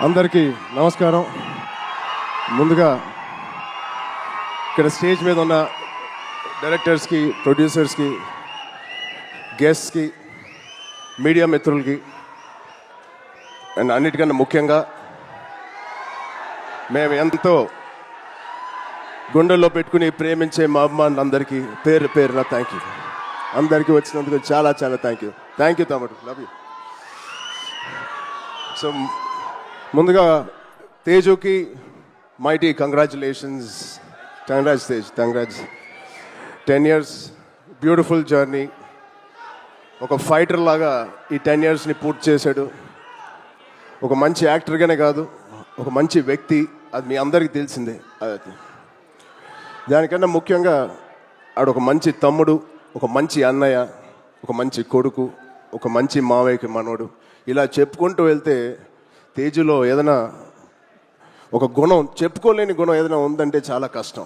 అందరికీ నమస్కారం. ముందుగా ఇక్కడ స్టేజ్ మీద ఉన్న డైరెక్టర్స్కి, ప్రొడ్యూసర్స్కి, గెస్ట్స్కి, మీడియా మిత్రులకి అండ్ అన్నిటికన్నా ముఖ్యంగా మేము ఎంతో గుండెల్లో పెట్టుకుని ప్రేమించే మా అభిమానులందరికీ పేరు పేరున థ్యాంక్ యూ. అందరికీ వచ్చినందుకు చాలా చాలా థ్యాంక్ యూ తమ్ముడు, లవ్ యూ. సో ముందుగా తేజుకి mighty congratulations. Tej, congrats. 10 years beautiful journey. ఒక ఫైటర్ లాగా ఈ 10 yearsని పూర్తి చేశాడు. ఒక మంచి యాక్టర్గానే కాదు, ఒక మంచి వ్యక్తి. అది మీ అందరికీ తెలిసిందే. దానికన్నా ముఖ్యంగా ఆడు ఒక మంచి తమ్ముడు, ఒక మంచి అన్నయ్య, ఒక మంచి కొడుకు, ఒక మంచి మావయ్యకి మనోడు. ఇలా చెప్పుకుంటూ వెళ్తే తేజులో ఏదైనా ఒక గుణం, చెప్పుకోలేని గుణం ఏదైనా ఉందంటే చాలా కష్టం.